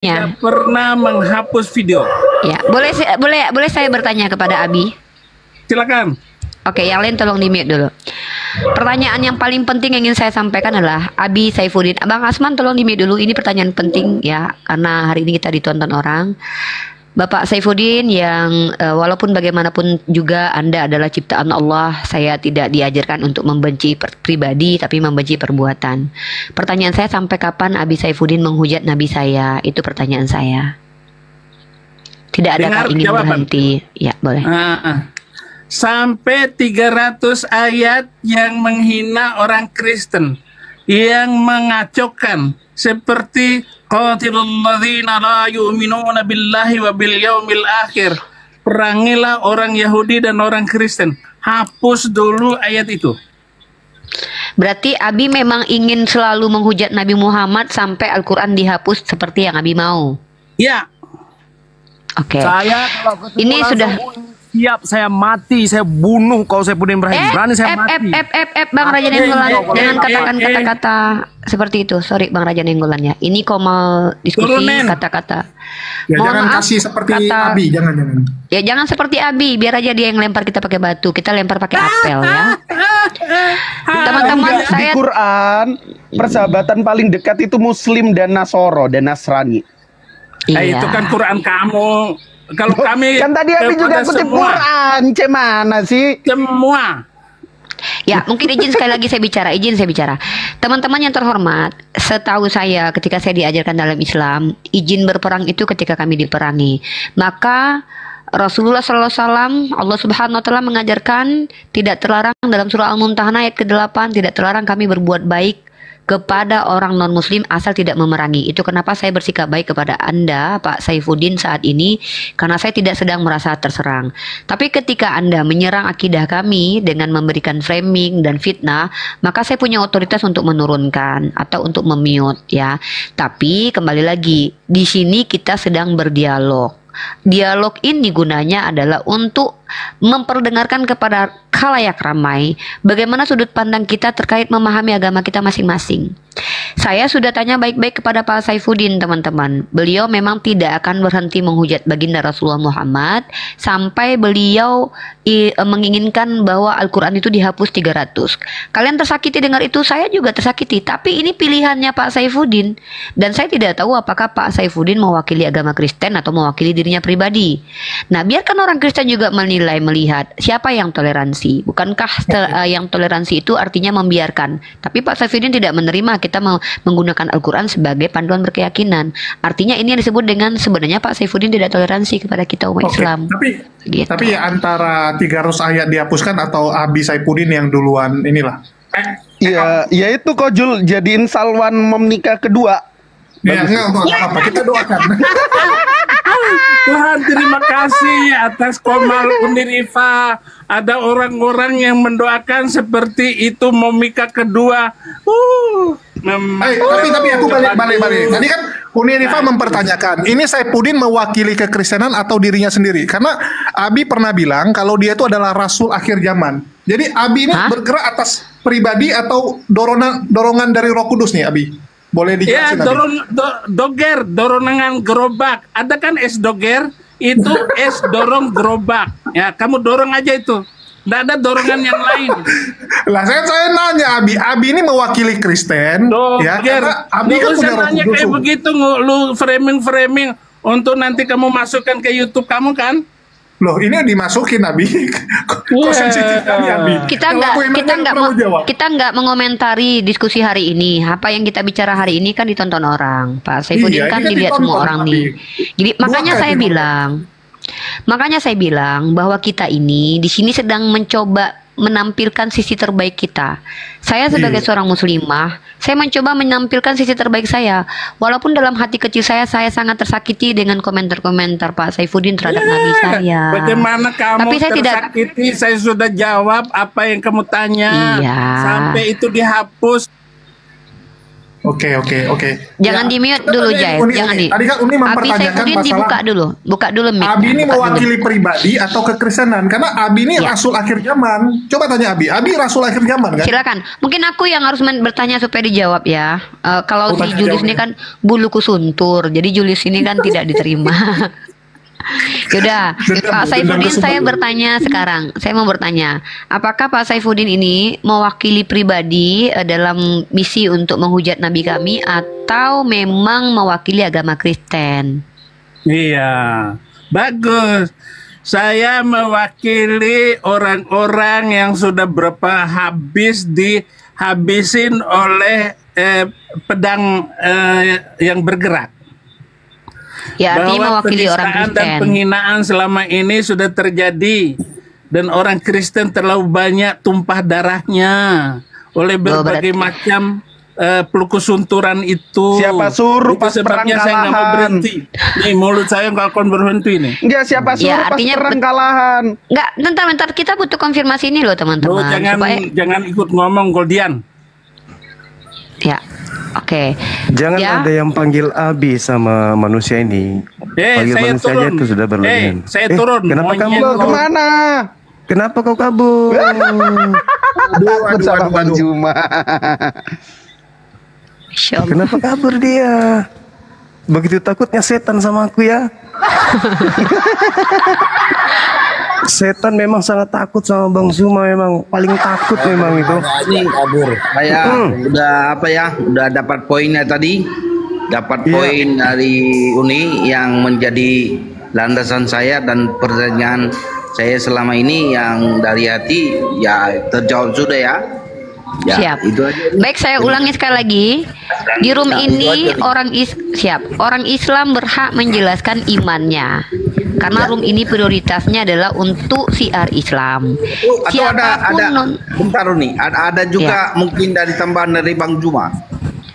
Ya, pernah menghapus video. ya. Boleh saya bertanya kepada Abi? Silakan. Oke, yang lain tolong di-mute dulu. Pertanyaan yang paling penting yang ingin saya sampaikan adalah Abi Saifuddin. Abang Asman tolong di-mute dulu. Ini pertanyaan penting ya, karena hari ini kita ditonton orang. Bapak Saifuddin yang walaupun bagaimanapun juga Anda adalah ciptaan Allah, saya tidak diajarkan untuk membenci pribadi tapi membenci perbuatan. Pertanyaan saya, sampai kapan Abi Saifuddin menghujat Nabi saya? Itu pertanyaan saya. Tidak adakah ingin berhenti? Ya, boleh. Sampai 300 ayat yang menghina orang Kristen, yang mengacaukan, seperti qatilul ladzina la yu'minuna billahi wa bil yaumil akhir. Perangilah orang Yahudi dan orang Kristen. Hapus dulu ayat itu. Berarti Abi memang ingin selalu menghujat Nabi Muhammad sampai Al-Quran dihapus seperti yang Abi mau. Ya. Oke. Saya kalau ini sudah siap, saya mati, saya bunuh kalau saya Saifuddin Ibrahim. Berani saya mati. Bang Raja Nenggolan, jangan katakan kata-kata seperti itu. Sorry Bang Raja Nenggolan ya. Ini kok mau diskusi kata-kata. Ya, jangan kasih seperti Abi, jangan. Ya jangan seperti Abi, biar aja dia yang lempar kita pakai batu, kita lempar pakai apel ya. Teman-teman, di Quran persahabatan paling dekat itu Muslim dan Nasoro dan Nasrani. Iya. Itu kan Quran kamu. Kalau kami kan tadi Abi juga kutip Quran, cemana sih? Semua. Ya, mungkin izin sekali lagi saya bicara. Teman-teman yang terhormat, setahu saya ketika saya diajarkan dalam Islam, izin berperang itu ketika kami diperangi. Maka Rasulullah SAW, Allah Subhanahu Wa Taala mengajarkan tidak terlarang dalam surah Al-Mumtahanah ayat ke-8, tidak terlarang kami berbuat baik kepada orang non-muslim asal tidak memerangi. Itu kenapa saya bersikap baik kepada Anda, Pak Saifuddin, saat ini, karena saya tidak sedang merasa terserang. Tapi ketika Anda menyerang akidah kami dengan memberikan framing dan fitnah, maka saya punya otoritas untuk menurunkan atau untuk memute ya. Tapi kembali lagi, di sini kita sedang berdialog. Dialog ini gunanya adalah untuk memperdengarkan kepada khalayak ramai bagaimana sudut pandang kita terkait memahami agama kita masing-masing. Saya sudah tanya baik-baik kepada Pak Saifuddin, teman-teman. Beliau memang tidak akan berhenti menghujat baginda Rasulullah Muhammad sampai beliau menginginkan bahwa Al-Quran itu dihapus 300. Kalian tersakiti dengar itu, saya juga tersakiti. Tapi ini pilihannya Pak Saifuddin. Dan saya tidak tahu apakah Pak Saifuddin mewakili agama Kristen atau mewakili dirinya pribadi. Nah, biarkan orang Kristen juga menilai, melihat siapa yang toleransi. Bukankah yang toleransi itu artinya membiarkan? Tapi Pak Saifuddin tidak menerima kita menggunakan Al-Quran sebagai panduan berkeyakinan. Artinya ini yang disebut dengan sebenarnya Pak Saifuddin tidak toleransi kepada kita umat Islam. Tapi antara 300 ayat dihapuskan atau Abi Saifuddin yang duluan inilah. Iya, ya itu kok Jul jadiin Salwan menikah kedua. Ya, enggak apa-apa, kita doakan. Tuhan, terima kasih atas Komal Unirifa. Ada orang-orang yang mendoakan seperti itu memika kedua. Tapi aku balik. Tadi kan Unirifa mempertanyakan, ini Saifuddin mewakili kekristenan atau dirinya sendiri? Karena Abi pernah bilang kalau dia itu adalah rasul akhir zaman. Jadi Abi ini bergerak atas pribadi atau dorongan dari Roh Kudus nih, Abi? Boleh dijelasin? Ya, dorongan gerobak. Ada kan es doger, itu es dorong gerobak. Ya, kamu dorong aja itu. Nggak ada dorongan yang lain. Lah saya nanya Abi ini mewakili Kristen, ya? Karena Abi kan punya Roh Kudus. Kayak begitu, lu framing untuk nanti kamu masukkan ke YouTube kamu kan? Loh, ini dimasukin Abi. Kok sensitif kali Abi? Kita nggak mengomentari diskusi hari ini. Apa yang kita bicara hari ini kan ditonton orang. Pak Saifuddin kan dilihat semua orang nih. Jadi makanya saya bilang bahwa kita ini di sini sedang mencoba menampilkan sisi terbaik kita. Saya sebagai seorang muslimah, saya mencoba menampilkan sisi terbaik saya. Walaupun dalam hati kecil saya sangat tersakiti dengan komentar-komentar Pak Saifuddin terhadap Nabi saya. Bagaimana kamu tapi saya tersakiti? Saya sudah jawab apa yang kamu tanya. Iya. Sampai itu dihapus. Oke. Jangan Ya, di mute coba dulu, tanya Jai. Uni. Jangan di. Tadi kan Uni Abi mempertanyakan Saifuddin masalah dibuka dulu. Buka dulu mic. Abi ini Buka dulu. mewakili pribadi atau kekristenan? Karena Abi ini Ya. rasul akhir zaman. Coba tanya Abi. Abi rasul akhir zaman kan? Silakan. Mungkin aku yang harus bertanya supaya dijawab ya. Kalau si tanya Julius jawab ini ya. kan buluku suntur, jadi Julius ini kan tidak diterima. Yaudah, Pak Saifuddin, saya bertanya sekarang. Saya mau bertanya, apakah Pak Saifuddin ini mewakili pribadi dalam misi untuk menghujat Nabi kami atau memang mewakili agama Kristen? Iya, bagus. Saya mewakili orang-orang yang sudah berapa habis dihabisin oleh pedang yang bergerak. Ya, artinya Bahwa mewakili orang penistaan dan Kristen. penghinaan selama ini sudah terjadi dan orang Kristen terlalu banyak tumpah darahnya oleh berbagai berarti- macam pelukusunturan itu. Siapa suruh Itu pas perang sebabnya saya nggak mau kalahan? berhenti. Nih mulut saya nggak akan berhenti nih. Enggak, siapa suruh Ya, pas artinya perang kalahan? Enggak, bentar, kita butuh konfirmasi ini loh teman-teman. Loh, jangan ikut ngomong Goldian. Ya, oke. Jangan Ya. ada yang panggil Abi sama manusia ini. Panggil Saya manusia aja turun. itu sudah berlebihan. Saya turun. Kenapa Monyet. kamu? Lo kemana? Kenapa kau kabur? Takut sama Bang Juma. Masya Allah. Kenapa kabur dia? Begitu takutnya setan sama aku ya. Setan memang sangat takut sama Bang Zuma, memang paling takut memang itu. Ini kabur. Saya udah apa ya? Udah dapat poinnya tadi. Dapat Iya. poin dari Uni yang menjadi landasan saya dan pertanyaan saya selama ini yang dari hati ya terjawab sudah ya. Ya, Siap. itu aja. Baik, saya ulangi sekali lagi. Di room Nah, ini itu aja. orang Islam berhak menjelaskan imannya. Karena room ini prioritasnya adalah untuk siar Islam. Atau ada non- bentar Uni, ada juga mungkin dari tambahan dari Bang Juma.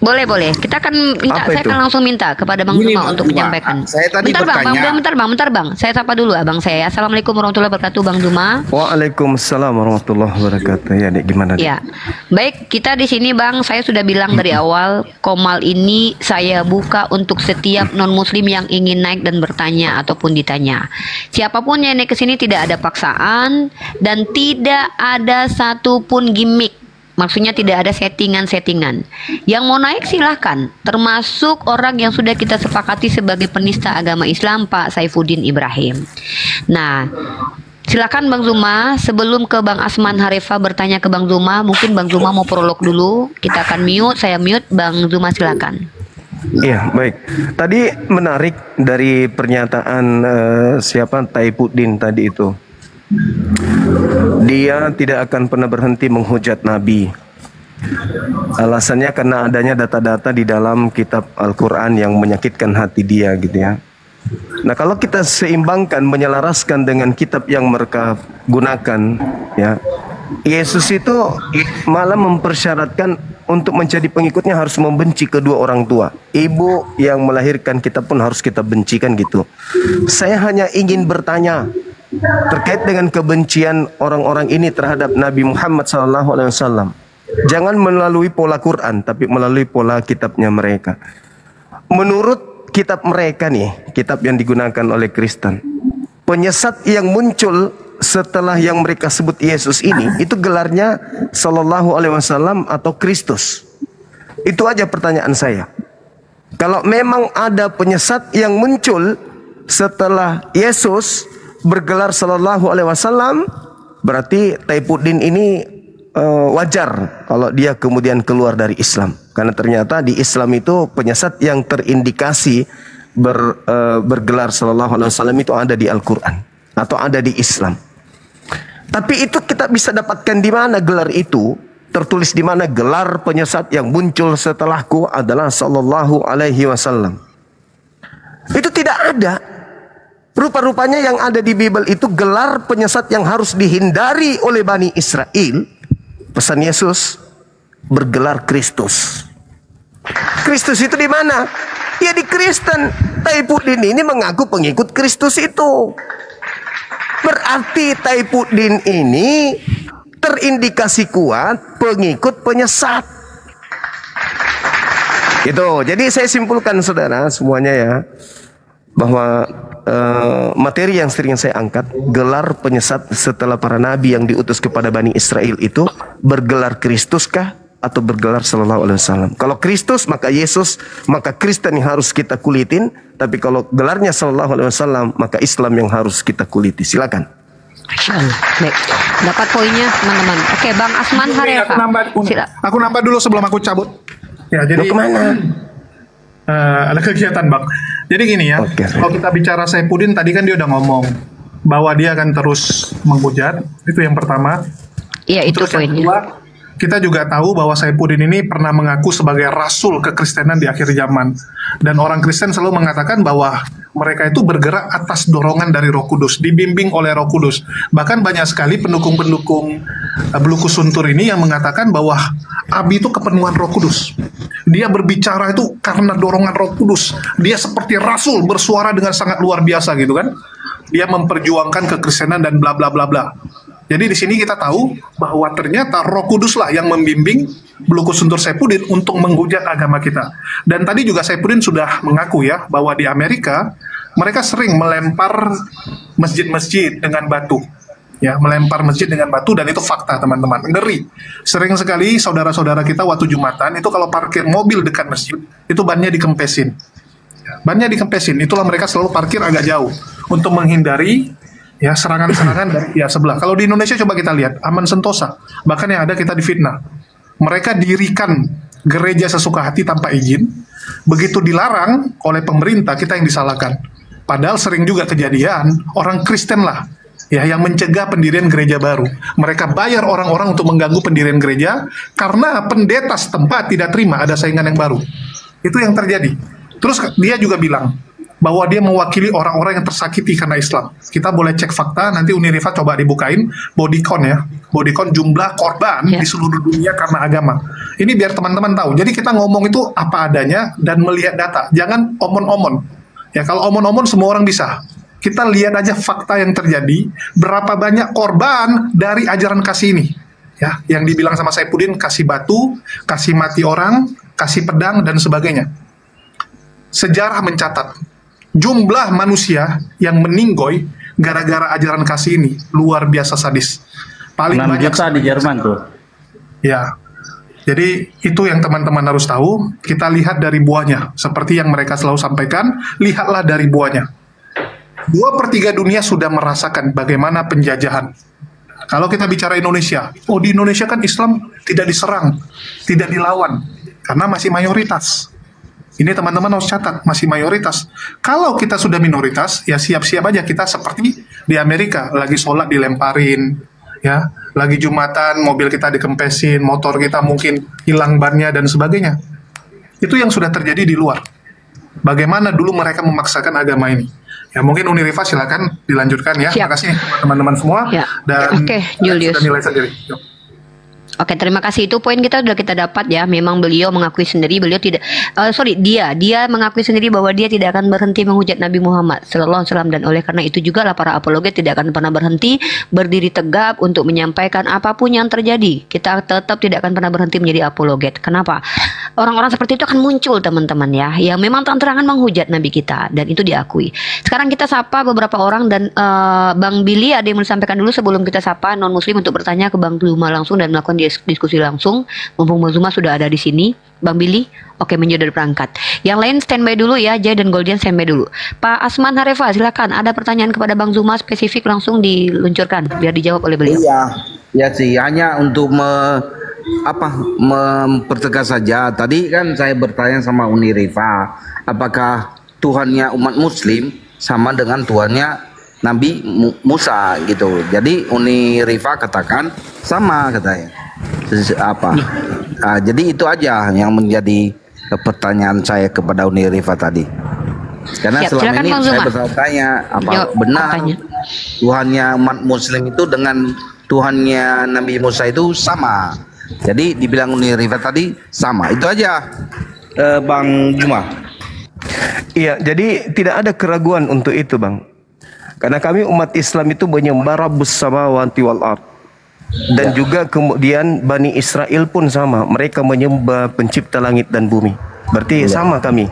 Boleh. Kita akan minta, Apa saya itu? akan langsung minta kepada Bang Gini, Juma Bang untuk Juma, menyampaikan. saya tadi bentar bang. Saya sapa dulu abang saya. Assalamualaikum warahmatullahi wabarakatuh, Bang Juma. Waalaikumsalam warahmatullahi wabarakatuh. Ya, Dek, gimana, Dek? Ya, baik, kita di sini Bang, saya sudah bilang dari awal, Komal ini saya buka untuk setiap non-muslim yang ingin naik dan bertanya ataupun ditanya. Siapapun yang naik ke sini tidak ada paksaan dan tidak ada satupun gimmick. Maksudnya tidak ada settingan-settingan. Yang mau naik silahkan, termasuk orang yang sudah kita sepakati sebagai penista agama Islam, Pak Saifuddin Ibrahim. Nah, silakan Bang Zuma. Sebelum ke Bang Asman Harifa bertanya ke Bang Zuma, mungkin Bang Zuma mau prolog dulu. Kita akan mute, saya mute. Bang Zuma silakan. Iya, baik. Tadi menarik dari pernyataan siapa Saifuddin tadi itu. Dia tidak akan pernah berhenti menghujat Nabi. Alasannya karena adanya data-data di dalam kitab Al-Quran yang menyakitkan hati dia gitu ya. Nah, kalau kita seimbangkan, menyelaraskan dengan kitab yang mereka gunakan ya, Yesus itu malah mempersyaratkan untuk menjadi pengikutnya harus membenci kedua orang tua. Ibu yang melahirkan kita pun harus kita bencikan gitu. Saya hanya ingin bertanya terkait dengan kebencian orang-orang ini terhadap Nabi Muhammad SAW. Jangan melalui pola Quran, tapi melalui pola kitabnya mereka. Menurut kitab mereka nih, kitab yang digunakan oleh Kristen, penyesat yang muncul setelah yang mereka sebut Yesus ini, itu gelarnya Sallallahu Alaihi Wasallam atau Kristus. Itu aja pertanyaan saya. Kalau memang ada penyesat yang muncul setelah Yesus bergelar Sallallahu Alaihi Wasallam, berarti Saifuddin ini wajar kalau dia kemudian keluar dari Islam. Karena ternyata di Islam itu penyesat yang terindikasi bergelar Sallallahu Alaihi Wasallam itu ada di Al-Quran atau ada di Islam. Tapi itu kita bisa dapatkan di mana gelar itu? Tertulis di mana gelar penyesat yang muncul setelahku adalah Sallallahu Alaihi Wasallam. Itu tidak ada. Rupa-rupanya yang ada di Bible itu gelar penyesat yang harus dihindari oleh Bani Israel. Pesan Yesus bergelar Kristus. Kristus itu di mana? Ya di Kristen. Saifuddin ini mengaku pengikut Kristus itu. Berarti Saifuddin ini terindikasi kuat pengikut penyesat. Itu. Jadi saya simpulkan saudara semuanya ya, bahwa materi yang sering saya angkat, gelar penyesat setelah para nabi yang diutus kepada Bani Israel itu bergelar Kristuskah atau bergelar Sallallahu Alaihi Wasallam? Kalau Kristus maka Yesus, maka Kristen yang harus kita kulitin. Tapi kalau gelarnya Sallallahu Alaihi Wasallam maka Islam yang harus kita kuliti. Silakan. Baik, dapat poinnya teman-teman. Oke, Bang Asman Harefa. Aku nambah dulu sebelum aku cabut. Ya, jadi kemana? Ada kegiatan, Bang. Jadi gini ya, kalau kita bicara Saifuddin tadi kan dia udah ngomong bahwa dia akan terus menghujat, itu yang pertama. Iya, itu terus poinnya. Yang kedua, kita juga tahu bahwa Saifuddin ini pernah mengaku sebagai rasul kekristenan di akhir zaman. Dan orang Kristen selalu mengatakan bahwa mereka itu bergerak atas dorongan dari Roh Kudus, dibimbing oleh Roh Kudus. Bahkan banyak sekali pendukung-pendukung Beluku Suntur ini yang mengatakan bahwa Abi itu kepenuhan Roh Kudus. Dia berbicara itu karena dorongan Roh Kudus. Dia seperti rasul bersuara dengan sangat luar biasa gitu kan. Dia memperjuangkan kekristenan dan bla bla bla bla. Jadi di sini kita tahu bahwa ternyata Roh Kudus lah yang membimbing Beluku Suntur Saifuddin untuk menghujat agama kita. Dan tadi juga Saifuddin sudah mengaku ya bahwa di Amerika mereka sering melempar masjid-masjid dengan batu. Ya, melempar masjid dengan batu, dan itu fakta teman-teman. Ngeri. Sering sekali saudara-saudara kita waktu Jumatan itu kalau parkir mobil dekat masjid, itu bannya dikempesin. Bannya dikempesin, itulah mereka selalu parkir agak jauh untuk menghindari ya serangan-serangan dari pihak sebelah. Kalau di Indonesia coba kita lihat, aman sentosa. Bahkan yang ada kita difitnah. Mereka dirikan gereja sesuka hati tanpa izin. Begitu dilarang oleh pemerintah, kita yang disalahkan. Padahal sering juga kejadian orang Kristen lah ya yang mencegah pendirian gereja baru. Mereka bayar orang-orang untuk mengganggu pendirian gereja karena pendeta setempat tidak terima ada saingan yang baru. Itu yang terjadi. Terus dia juga bilang bahwa dia mewakili orang-orang yang tersakiti karena Islam. Kita boleh cek fakta, nanti Unirifa coba dibukain bodycon ya. Bodycon jumlah korban di seluruh dunia karena agama. Ini biar teman-teman tahu. Jadi kita ngomong itu apa adanya dan melihat data. Jangan omon-omon. Ya kalau omon-omon semua orang bisa. Kita lihat aja fakta yang terjadi, berapa banyak korban dari ajaran kasih ini. Ya, yang dibilang sama Saifuddin, kasih batu, kasih mati orang, kasih pedang, dan sebagainya. Sejarah mencatat, jumlah manusia yang meninggoy gara-gara ajaran kasih ini, luar biasa sadis. Paling 6 banyak juta di Jerman tuh. Ya, jadi itu yang teman-teman harus tahu. Kita lihat dari buahnya. Seperti yang mereka selalu sampaikan, lihatlah dari buahnya. 2/3 dunia sudah merasakan bagaimana penjajahan. Kalau kita bicara Indonesia, di Indonesia kan Islam tidak diserang, tidak dilawan, karena masih mayoritas. Ini teman-teman harus catat, masih mayoritas. Kalau kita sudah minoritas, ya siap-siap aja kita seperti di Amerika, lagi sholat dilemparin, ya, lagi Jumatan, mobil kita dikempesin, motor kita mungkin hilang bannya, dan sebagainya. Itu yang sudah terjadi di luar. Bagaimana dulu mereka memaksakan agama ini. Ya mungkin Unirifa silakan dilanjutkan ya. Terima kasih teman-teman semua. Ya. Dan Oke, Julius. sudah nilai sendiri. Yuk. Oke, terima kasih. Itu poin kita sudah kita dapat ya. Memang beliau mengakui sendiri, beliau tidak, dia mengakui sendiri bahwa dia tidak akan berhenti menghujat Nabi Muhammad Sallallahu Alaihi Wasallam, dan oleh karena itu juga lah para apologet tidak akan pernah berhenti berdiri tegap untuk menyampaikan apapun yang terjadi. Kita tetap tidak akan pernah berhenti menjadi apologet. Kenapa? Orang-orang seperti itu akan muncul teman-teman ya, yang memang terang-terangan menghujat Nabi kita, dan itu diakui. Sekarang kita sapa beberapa orang, dan Bang Billy ada yang mau disampaikan dulu sebelum kita sapa non Muslim untuk bertanya ke Bang Zuma langsung dan melakukan diskusi langsung. Mumpung Bang Zuma sudah ada di sini, Bang Billy, oke, menjadi perangkat. Yang lain standby dulu ya, Jay dan Goldian standby dulu. Pak Asman Harefa, silakan. Ada pertanyaan kepada Bang Zuma spesifik langsung diluncurkan biar dijawab oleh beliau. Iya, ya sih, hanya untuk mempertegas saja. Tadi kan saya bertanya sama Unirifa, apakah Tuhannya umat Muslim sama dengan Tuhannya Nabi Musa gitu. Jadi Unirifa katakan sama katanya. Jadi itu aja yang menjadi pertanyaan saya kepada Unirifa tadi. Karena selama ini saya bertanya benar Tuhannya umat Muslim itu dengan Tuhannya Nabi Musa itu sama. Jadi dibilang Unirifa tadi sama. Itu aja, Bang Juma. Iya, jadi tidak ada keraguan untuk itu, Bang. Karena kami umat Islam itu menyembah Rabbus samawati wal ard. Dan juga kemudian Bani Israel pun sama. Mereka menyembah pencipta langit dan bumi. Berarti sama kami.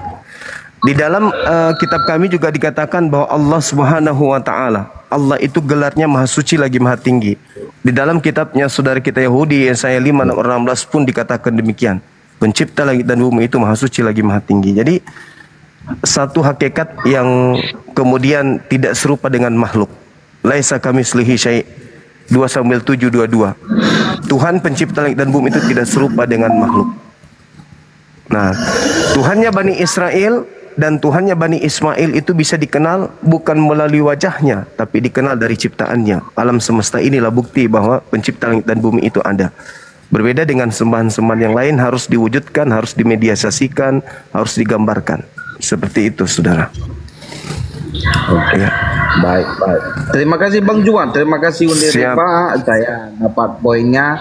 Di dalam kitab kami juga dikatakan bahwa Allah Subhanahu wa taala, Allah itu gelarnya Maha Suci lagi Maha Tinggi. Di dalam kitabnya saudara kita Yahudi Yesaya 5:16 pun dikatakan demikian. Pencipta langit dan bumi itu Maha Suci lagi Maha Tinggi. Jadi satu hakikat yang kemudian tidak serupa dengan makhluk. Laisa kamitslihi syai'. 2 Samuel 7:22. Tuhan pencipta langit dan bumi itu tidak serupa dengan makhluk. Nah, Tuhannya Bani Israel dan Tuhannya Bani Ismail itu bisa dikenal bukan melalui wajahnya, tapi dikenal dari ciptaannya. Alam semesta inilah bukti bahwa pencipta langit dan bumi itu ada. Berbeda dengan sembahan-sembahan yang lain, harus diwujudkan, harus dimediasikan, harus digambarkan. Seperti itu, saudara. Oke. Baik. Terima kasih Bang Juan, terima kasih Unirifa. Saya dapat poinnya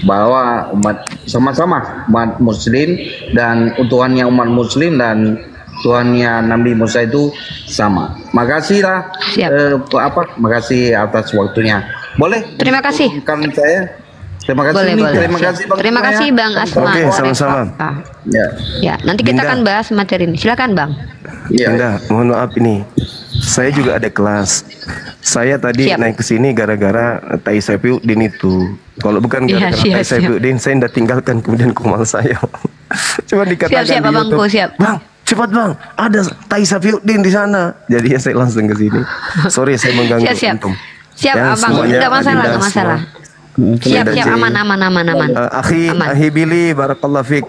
bahwa umat sama-sama umat Muslim dan Tuhannya umat Muslim dan Tuhannya Nabi Musa itu sama. Makasih lah. Makasih atas waktunya. Boleh? Terima kasih. Kan saya. Terima kasih. Boleh. Terima kasih Bang. Terima kasih Bang Asma. Oke, sama-sama. Ya, nanti kita akan bahas materi ini. Silakan Bang. Dinda, mohon maaf ini. Saya juga ada kelas. Saya tadi naik ke sini gara-gara Tai Saifuddin itu. Kalau bukan gara-gara Tai Saifuddin, saya udah tinggalkan kemudian kumal saya. Cuma dikatakan siap, di Abangku, YouTube, siap. Bang, cepat Bang, ada Tai Saifuddin di sana. Jadi saya langsung ke sini. Sorry saya mengganggu antum. Siap, Abang. Tidak masalah. Siap, aman. Akhi Billy, barakallahu fiik.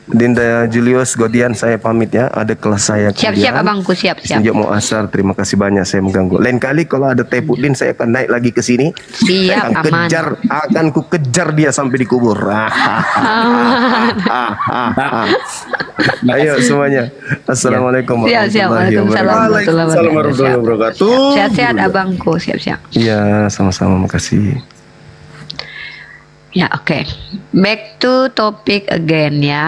Dinda Julius Godian, saya pamit ya. Ada kelas saya. Siap Abangku, siap. Sejak mau asar, terima kasih banyak saya mengganggu. Lain kali kalau ada Tepudin saya akan naik lagi ke sini. Siap, aman. Akan ku kejar dia sampai dikubur. Ayo semuanya. Assalamualaikum warahmatullahi wabarakatuh. Waalaikumsalam warahmatullahi wabarakatuh. Sehat-sehat Abangku, siap. Iya, sama-sama, makasih. Ya, oke. Back to topic again ya.